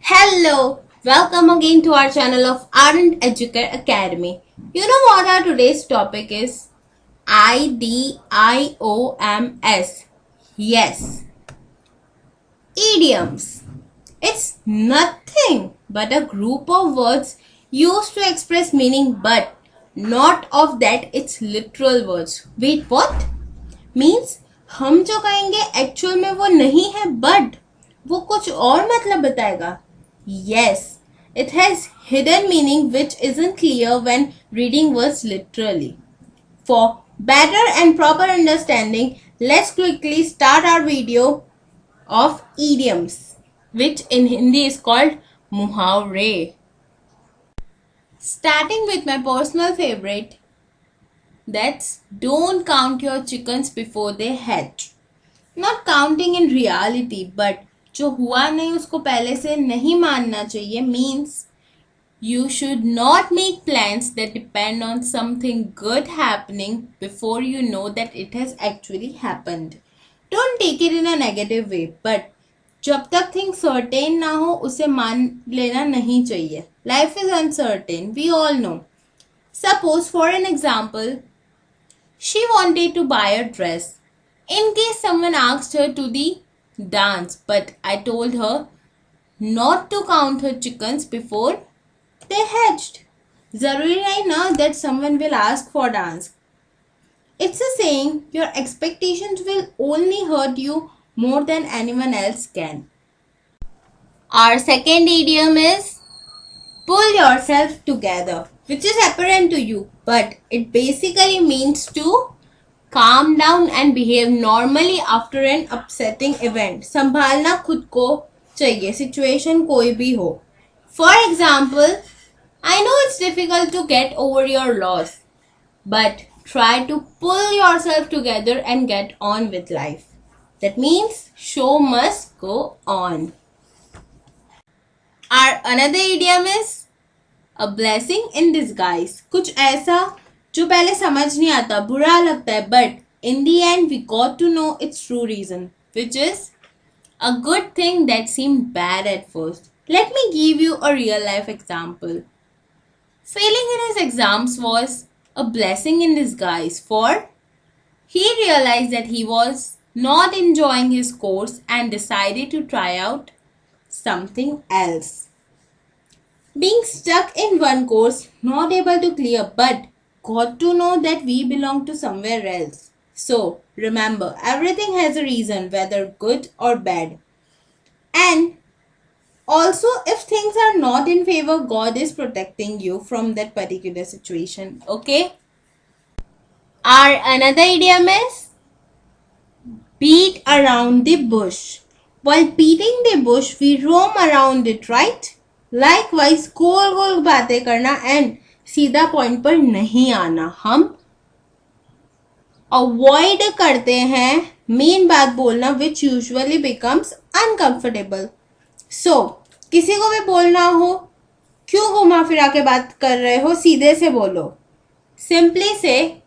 Hello, welcome again to our channel of Ardent Educare Academy. You know what our today's topic is? IDIOMS. Yes, idioms. It's nothing but a group of words used to express meaning, but not of that its literal words. Wait, what? Means हम जो कहेंगे actual में वो नहीं है but वो कुछ और मतलब बताएगा. Yes, it has hidden meaning which isn't clear when reading words literally. For better and proper understanding, let's quickly start our video of idioms, which in Hindi is called muhavre. Starting with my personal favorite, that's don't count your chickens before they hatch. Not counting in reality, but जो हुआ नहीं उसको पहले से नहीं मानना चाहिए means you should not make plans that depend on something good happening before you know that it has actually happened. Don't take it in a negative way, but जब तक things certain ना हो उसे मान लेना नहीं चाहिए. Life is uncertain, we all know. Suppose for an example, she wanted to buy a dress in case someone asked her to the dance, but I told her not to count her chickens before they hatched. जरूरी नहीं ना that someone will ask for dance. It's a saying your expectations will only hurt you more than anyone else can. Our second idiom is pull yourself together, which is apparent to you, but it basically means to calm down and behave normally after an upsetting event. संभालना खुद को चाहिए, situation कोई भी हो. For example, I know it's difficult to get over your loss, but try to pull yourself together and get on with life. That means show must go on. Our another idiom is a blessing in disguise. कुछ ऐसा जो पहले समझ नहीं आता, बुरा लगता है, but in the end we got to know its true reason, which is a good thing that seemed bad at first. Let me give you a real life example. Failing in his exams was a blessing in disguise, for he realized that he was not enjoying his course and decided to try out something else. Being stuck in one course, not able to clear, but got to know that we belong to somewhere else. So remember, everything has a reason, whether good or bad. And also, if things are not in favor, God is protecting you from that particular situation. Okay? Our another idiom is beat around the bush. While beating the bush, we roam around it, right? Likewise, गोल गोल बातें करना and सीधा point पर नहीं आना. हम avoid करते हैं main बात बोलना, विच यूजुअली बिकम्स अनकंफर्टेबल. सो किसी को भी बोलना हो, क्यों घुमा फिरा के बात कर रहे हो, सीधे से बोलो. सिंपली से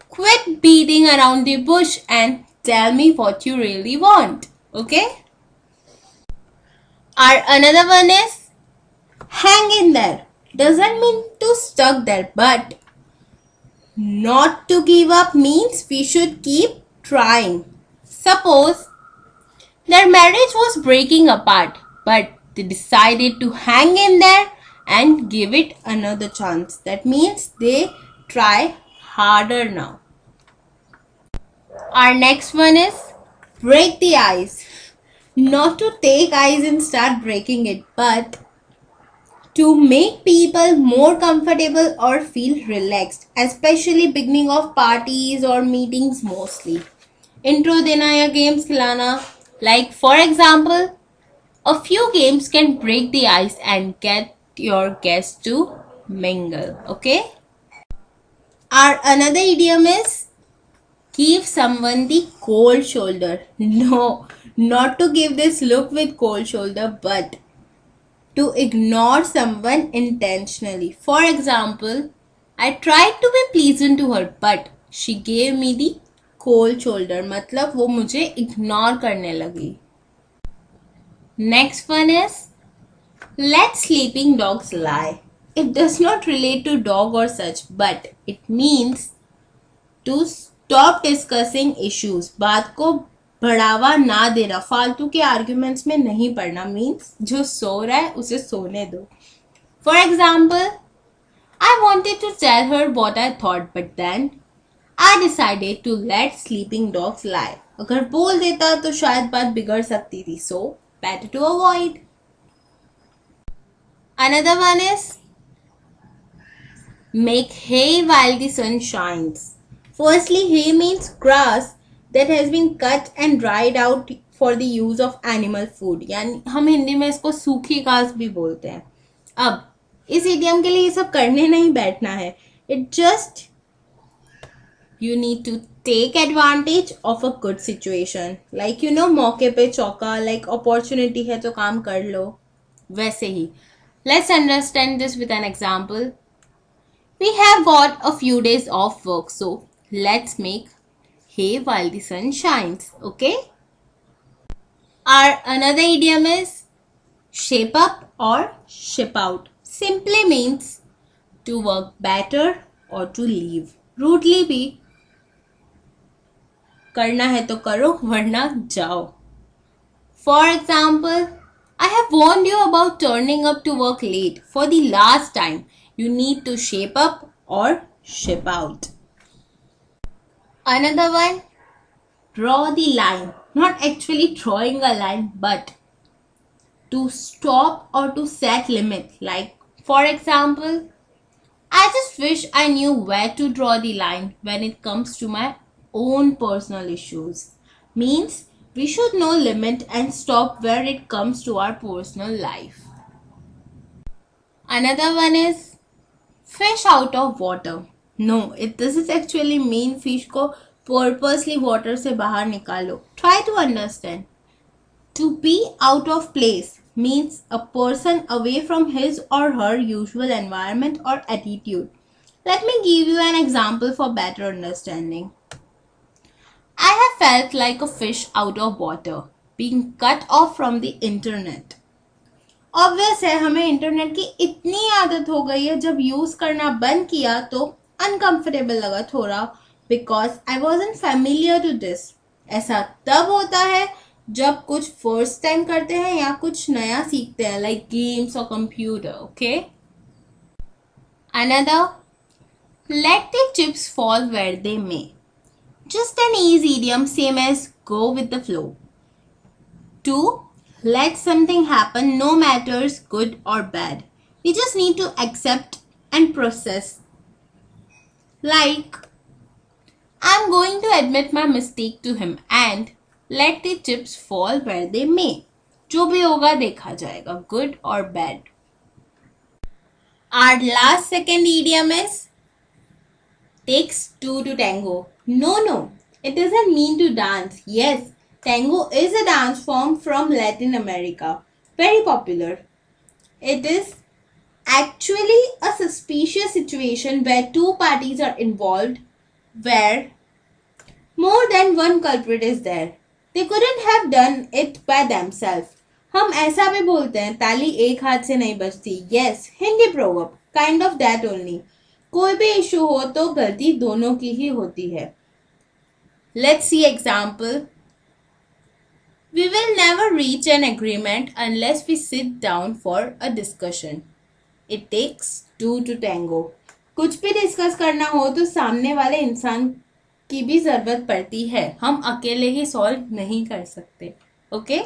quit beating around the bush and tell me what you really want. Okay? Our another one is hang in there. Doesn't mean to stuck there, but not to give up means we should keep trying. Suppose their marriage was breaking apart, but they decided to hang in there and give it another chance. That means they try harder now. Our next one is break the ice. Not to take ice and start breaking it, but to make people more comfortable or feel relaxed, especially beginning of parties or meetings mostly. Intro देना या games खिलाना. Like for example, a few games can break the ice and get your guests to mingle. Okay? Our another idiom is give someone the cold shoulder. No, not to give this look with cold shoulder, but to ignore someone intentionally. For example, I tried to be pleasant to her, but she gave me the cold shoulder. मतलब वो मुझे ignore करने लगी. Next one is let sleeping dogs lie. It does not relate to dog or such, but it means to stop discussing issues. बात को बढ़ावा ना देना, फालतू के आर्ग्यूमेंट्स में नहीं पड़ना, मीन्स जो सो रहा है उसे सोने दो. For example, I wanted to tell her what I thought, but then I decided to let sleeping dogs lie. अगर बोल देता तो शायद बात बिगड़ सकती थी, so better to avoid. Another one is make hay while the sun shines. Firstly, hay means grass that has been cut and dried out for the use of animal food. यानी हम हिंदी में इसको सूखी घास भी बोलते हैं. अब इस इडियम के लिए ये सब करने नहीं बैठना है. It just you need to take advantage of a good situation. Like मौके पे चौका, like opportunity है तो काम कर लो. वैसे ही. Let's understand this with an example. We have got a few days off work, so let's make hay while the sun shines. Okay? Our another idiom is shape up or ship out. Simply means to work better or to leave. Rudely भी करना है तो करो वरना जाओ. For example, I have warned you about turning up to work late. For the last time, you need to shape up or ship out. Another one, draw the line. Not actually drawing a line, but to stop or to set limit. Like, for example, I just wish I knew where to draw the line when it comes to my own personal issues. Means we should know limit and stop where it comes to our personal life. Another one is fish out of water. No, it doesn't actually mean fish को purposely water से बाहर निकालो. Try to understand. To be out of place means a person away from his or her usual environment or attitude. Let me give you an example for better understanding. I have felt like a fish out of water, being cut off from the internet. Obvious है, हमें internet की इतनी आदत हो गई है, जब use करना बंद किया तो अनकंफर्टेबल लगा थोड़ा, because I wasn't familiar to this. ऐसा तब होता है जब कुछ फर्स्ट टाइम करते हैं या कुछ नया सीखते हैं, लाइक गेम्स और computer. Okay. Another, let the chips fall where they may. Just an easy idiom, same as go with the flow. 2. Let something happen, no matters good or bad. We just need to accept and process. Like, I'm going to admit my mistake to him and let the chips fall where they may. जो भी होगा देखा जाएगा, good or bad. Our last second idiom is takes two to tango. No, it doesn't mean to dance. Yes, tango is a dance form from Latin America. Very popular. It is actually a suspicious situation where two parties are involved, where more than one culprit is there. They couldn't have done it by themselves. हम ऐसा भी बोलते हैं, ताली एक हाथ से नहीं बजती. Yes, Hindi proverb, kind of that only. कोई भी इशू हो तो गलती दोनों की ही होती है. Let's see example. We will never reach an agreement unless we sit down for a discussion. It takes two to tango. कुछ भी डिस्कस करना हो तो सामने वाले इंसान की भी जरूरत पड़ती है. हम अकेले ही सॉल्व नहीं कर सकते. Okay.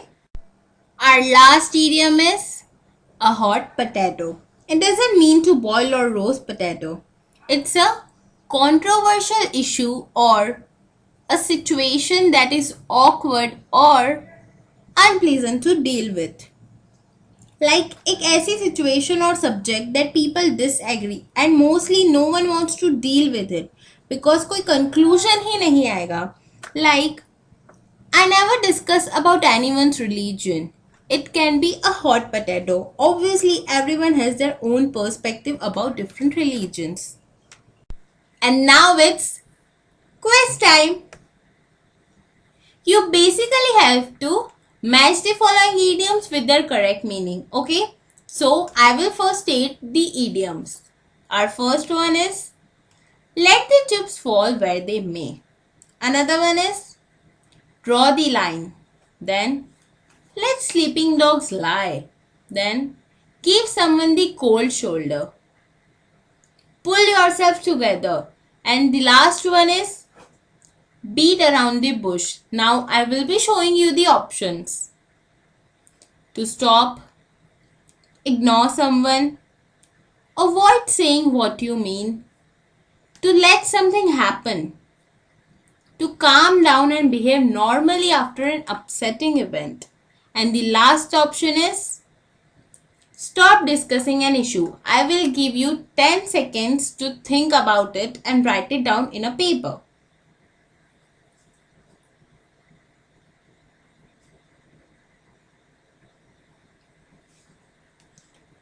Our last idiom is a hot potato. It doesn't mean to boil or roast potato. It's a controversial issue or a situation that is awkward or unpleasant to deal with. Like एक ऐसी situation or subject that people disagree and mostly no one wants to deal with it because कोई conclusion ही नहीं आएगा. Like, I never discuss about anyone's religion. It can be a hot potato. Obviously, everyone has their own perspective about different religions. And now it's quiz time. You basically have to Match the following idioms with their correct meaning. Okay, so I will first state the idioms. Our first one is let the chips fall where they may. Another one is draw the line. Then let sleeping dogs lie. Then give someone the cold shoulder. Pull yourself together. And the last one is beat around the bush. Now I will be showing you the options. To stop, ignore someone, avoid saying what you mean, to let something happen, to calm down and behave normally after an upsetting event. And the last option is stop discussing an issue. I will give you 10 seconds to think about it and write it down in a paper.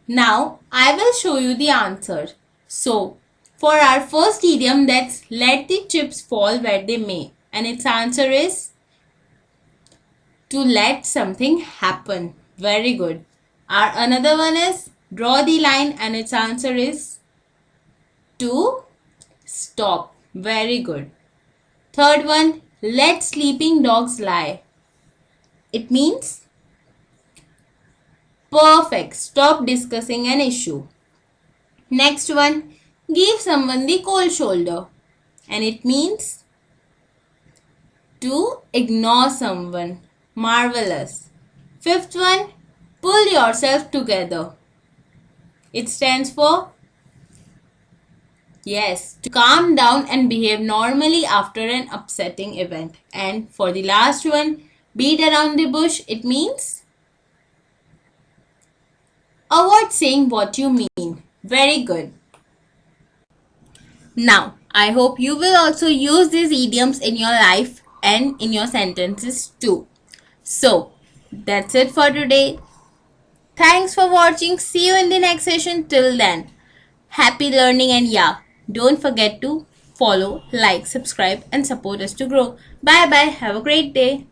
Now I will show you the answer. So for our first idiom, that's let the chips fall where they may, and its answer is to let something happen. Very good. Our another one is draw the line, and its answer is to stop. Very good. Third one, let sleeping dogs lie. It means perfect. Stop discussing an issue. Next one, give someone the cold shoulder, and it means to ignore someone. Marvelous. Fifth one, pull yourself together. It stands for yes, to calm down and behave normally after an upsetting event. And for the last one, beat around the bush, it means avoid saying what you mean. Very good. Now, I hope you will also use these idioms in your life and in your sentences too. So, that's it for today. Thanks for watching. See you in the next session. Till then, happy learning, and yeah, don't forget to follow, like, subscribe and support us to grow. Bye bye. Have a great day.